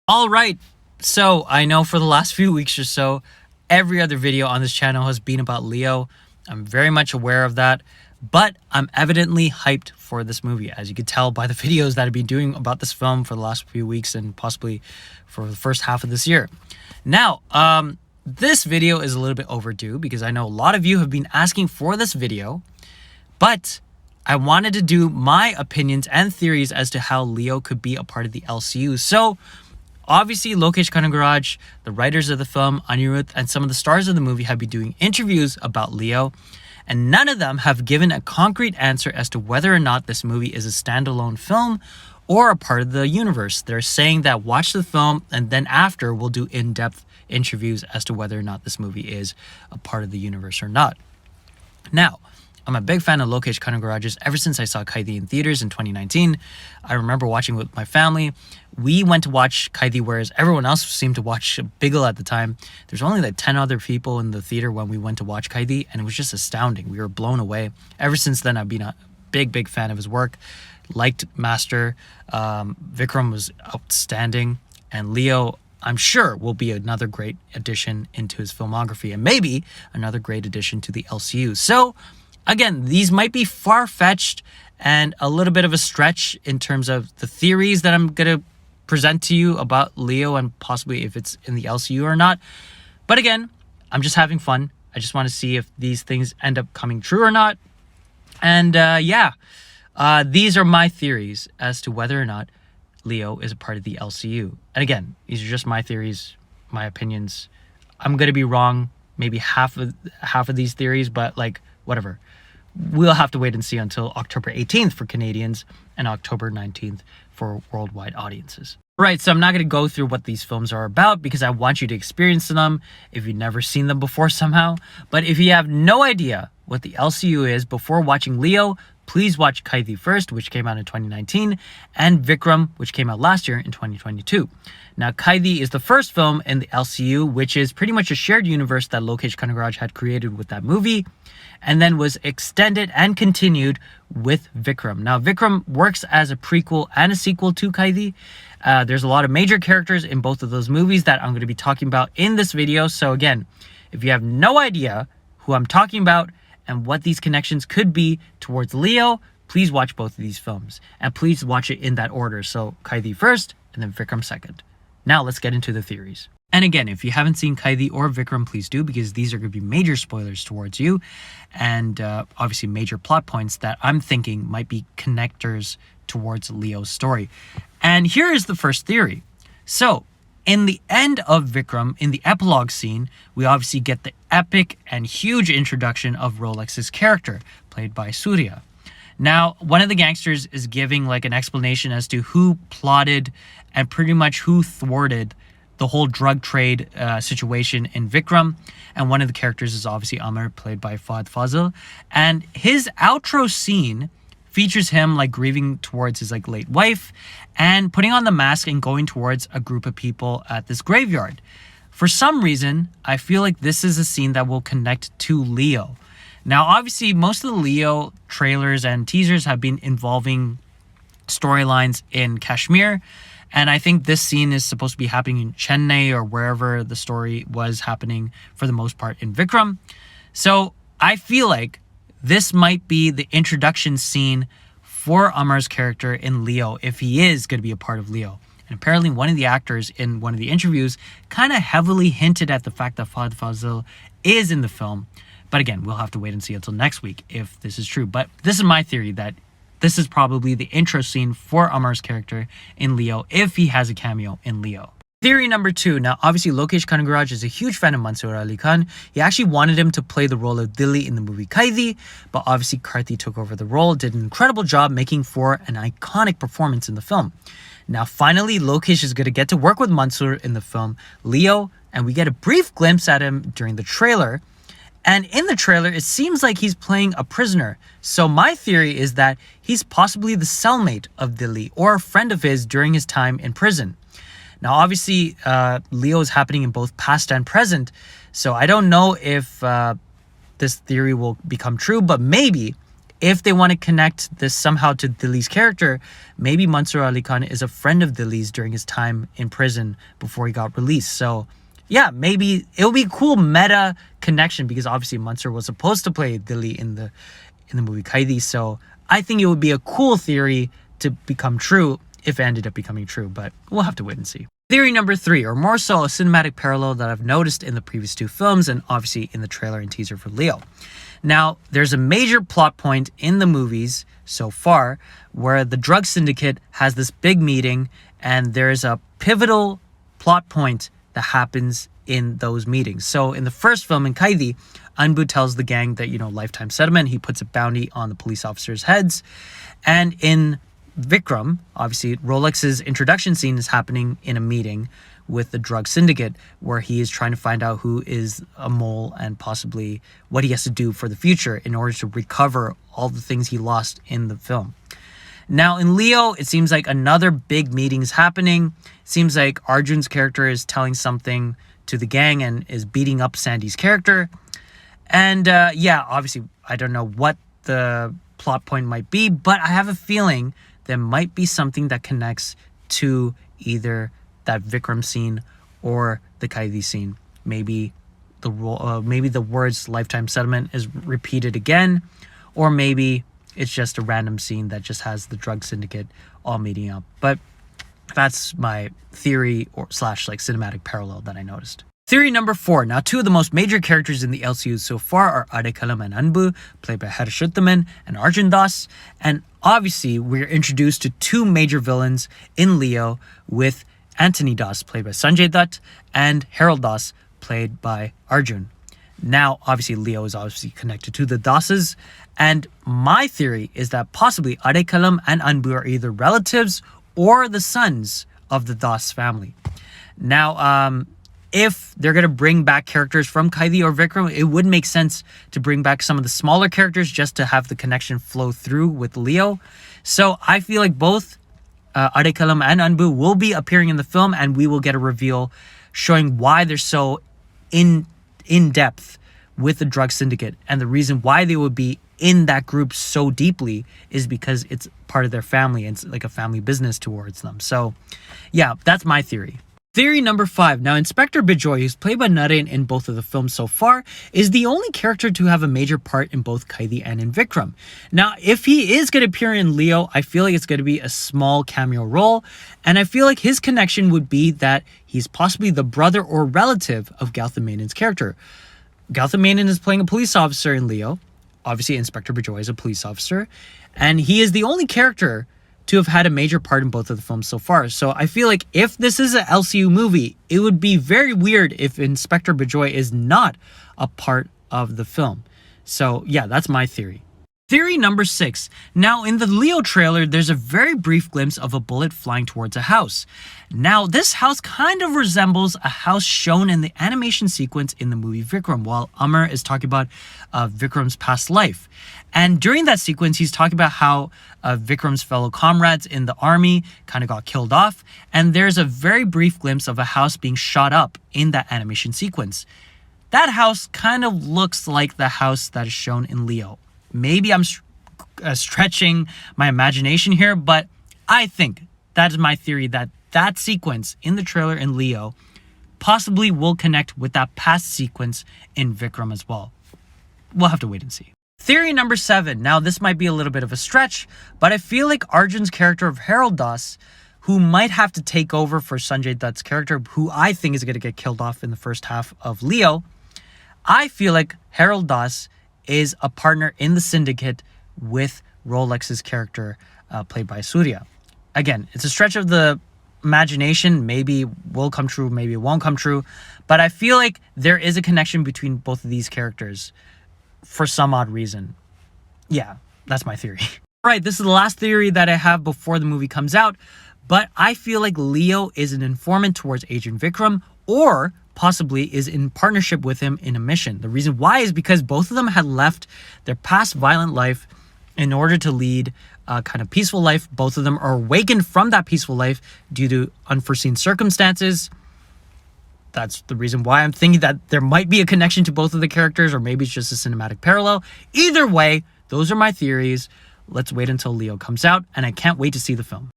All right. So I know for the last few weeks or so, every other video on this channel has been about Leo. I'm very much aware of that, but I'm evidently hyped for this movie, as you could tell by the videos that I've been doing about this film for the last few weeks and possibly for the first half of this year. Now, this video is a little bit overdue because I know a lot of you have been asking for this video, but I wanted to do my opinions and theories as to how Leo could be a part of the LCU. So obviously, Lokesh Kanagaraj, the writers of the film, Anirudh, and some of the stars of the movie have been doing interviews about Leo, and none of them have given a concrete answer as to whether or not this movie is a standalone film or a part of the universe. They're saying that watch the film and then after we'll do in-depth interviews as to whether or not this movie is a part of the universe or not. Now, I'm a big fan of Lokesh Kanagaraj's ever since I saw Kaidi in theaters in 2019. I remember watching with my family. We went to watch Kaidi, whereas everyone else seemed to watch Bigel at the time. There's only like 10 other people in the theater when we went to watch Kaidi, and it was just astounding. We were blown away. Ever since then, I've been a big fan of his work. Liked Master. Vikram was outstanding. And Leo, I'm sure, will be another great addition into his filmography, and maybe another great addition to the LCU. So, again, these might be far-fetched and a little bit of a stretch in terms of the theories that I'm going to present to you about Leo and possibly if it's in the LCU or not. But again, I'm just having fun. I just want to see if these things end up coming true or not. And these are my theories as to whether or not Leo is a part of the LCU. And again, these are just my theories, my opinions. I'm going to be wrong maybe half of these theories, but like whatever. We'll have to wait and see until October 18th for Canadians and October 19th for worldwide audiences. Right, so I'm not going to go through what these films are about because I want you to experience them if you've never seen them before somehow. But if you have no idea what the LCU is before watching Leo, please watch Kaidi first, which came out in 2019, and Vikram, which came out last year in 2022. Now, Kaidi is the first film in the LCU, which is pretty much a shared universe that Lokesh Kanagaraj had created with that movie, and then was extended and continued with Vikram. Now, Vikram works as a prequel and a sequel to Kaidi. There's a lot of major characters in both of those movies that I'm going to be talking about in this video. So again, if you have no idea who I'm talking about and what these connections could be towards Leo, please watch both of these films. And please watch it in that order. So Kaidi first and then Vikram second. Now let's get into the theories. And again, if you haven't seen Kaidi or Vikram, please do, because these are going to be major spoilers towards you. And obviously major plot points that I'm thinking might be connectors towards Leo's story. And here is the first theory. So, in the end of Vikram, in the epilogue scene, we obviously get the epic and huge introduction of Rolex's character, played by Surya. Now, one of the gangsters is giving like an explanation as to who plotted and pretty much who thwarted the whole drug trade situation in Vikram. And one of the characters is obviously Amar, played by Fahd Fazil. And his outro scene features him like grieving towards his like late wife and putting on the mask and going towards a group of people at this graveyard. For some reason, I feel like this is a scene that will connect to Leo. Now, obviously, most of the Leo trailers and teasers have been involving storylines in Kashmir. And I think this scene is supposed to be happening in Chennai or wherever the story was happening for the most part in Vikram. So I feel like this might be the introduction scene for Amar's character in Leo if he is going to be a part of Leo. And apparently one of the actors in one of the interviews kind of heavily hinted at the fact that Fahd Fazil is in the film. But again, we'll have to wait and see until next week if this is true. But this is my theory that this is probably the intro scene for Amar's character in Leo if he has a cameo in Leo. Theory number 2. Now, obviously, Lokesh Kanagaraj is a huge fan of Mansoor Ali Khan. He actually wanted him to play the role of Dilli in the movie Kaidi, but obviously Karthi took over the role, did an incredible job making for an iconic performance in the film. Now, finally, Lokesh is going to get to work with Mansoor in the film Leo, and we get a brief glimpse at him during the trailer. And in the trailer, it seems like he's playing a prisoner. So my theory is that he's possibly the cellmate of Dilli or a friend of his during his time in prison. Now, obviously, Leo is happening in both past and present, so I don't know if this theory will become true, but maybe if they want to connect this somehow to Dilly's character, maybe Mansur Ali Khan is a friend of Dilly's during his time in prison before he got released. So yeah, maybe it'll be a cool meta connection, because obviously Mansur was supposed to play Dilly in the movie Qaidi. So I think it would be a cool theory to become true if it ended up becoming true, but we'll have to wait and see. Theory number 3, or more so a cinematic parallel that I've noticed in the previous 2 films and obviously in the trailer and teaser for Leo. Now, there's a major plot point in the movies so far where the drug syndicate has this big meeting, and there's a pivotal plot point that happens in those meetings. So in the first film, in Qaidi, Anbu tells the gang that, lifetime settlement, he puts a bounty on the police officers' heads. And in Vikram, obviously, Rolex's introduction scene is happening in a meeting with the drug syndicate, where he is trying to find out who is a mole and possibly what he has to do for the future in order to recover all the things he lost in the film. Now, in Leo, it seems like another big meeting is happening. It seems like Arjun's character is telling something to the gang and is beating up Sandy's character. And obviously, I don't know what the plot point might be, but I have a feeling there might be something that connects to either that Vikram scene or the Qaidi scene. Maybe the words lifetime settlement is repeated again, or maybe it's just a random scene that just has the drug syndicate all meeting up. But that's my theory or / cinematic parallel that I noticed. Theory number 4. Now, 2 of the most major characters in the LCU so far are Adekalam and Anbu, played by Harshuthaman and Arjun Das. And obviously, we're introduced to 2 major villains in Leo, with Anthony Das, played by Sanjay Dutt, and Harold Das, played by Arjun. Now, obviously, Leo is obviously connected to the Das's. And my theory is that possibly Adekalam and Anbu are either relatives or the sons of the Das family. Now, if they're going to bring back characters from Qaidi or Vikram, it would make sense to bring back some of the smaller characters just to have the connection flow through with Leo. So I feel like both Adekalam and Anbu will be appearing in the film, and we will get a reveal showing why they're so in depth with the drug syndicate, and the reason why they would be in that group so deeply is because it's part of their family. It's like a family business towards them. So yeah, that's my theory. Theory number 5. Now, Inspector Bijoy, who's played by Naren in both of the films so far, is the only character to have a major part in both Qaidi and in Vikram. Now, if he is going to appear in Leo, I feel like it's going to be a small cameo role, and I feel like his connection would be that he's possibly the brother or relative of Gautam Menon's character. Gautam Menon is playing a police officer in Leo. Obviously, Inspector Bijoy is a police officer, and he is the only character to have had a major part in both of the films so far. So I feel like if this is an LCU movie, it would be very weird if Inspector Bijoy is not a part of the film. So yeah, that's my theory. Theory number 6. Now, in the Leo trailer, there's a very brief glimpse of a bullet flying towards a house. Now, this house kind of resembles a house shown in the animation sequence in the movie Vikram, while Amar is talking about Vikram's past life. And during that sequence, he's talking about how Vikram's fellow comrades in the army kind of got killed off. And there's a very brief glimpse of a house being shot up in that animation sequence. That house kind of looks like the house that is shown in Leo. Maybe I'm stretching my imagination here, but I think that is my theory, that that sequence in the trailer in Leo possibly will connect with that past sequence in Vikram as well. We'll have to wait and see. Theory number 7. Now, this might be a little bit of a stretch, but I feel like Arjun's character of Harold Das, who might have to take over for Sanjay Dutt's character, who I think is going to get killed off in the first half of Leo, I feel like Harold Das is a partner in the syndicate with Rolex's character played by Surya. Again, it's a stretch of the imagination. Maybe it will come true, maybe it won't come true. But I feel like there is a connection between both of these characters for some odd reason. Yeah, that's my theory. All right, this is the last theory that I have before the movie comes out. But I feel like Leo is an informant towards Agent Vikram, or possibly is in partnership with him in a mission. The reason why is because both of them had left their past violent life in order to lead a kind of peaceful life. Both of them are awakened from that peaceful life due to unforeseen circumstances. That's the reason why I'm thinking that there might be a connection to both of the characters, or maybe it's just a cinematic parallel. Either way, Those are my theories. Let's wait until Leo comes out, and I can't wait to see the film.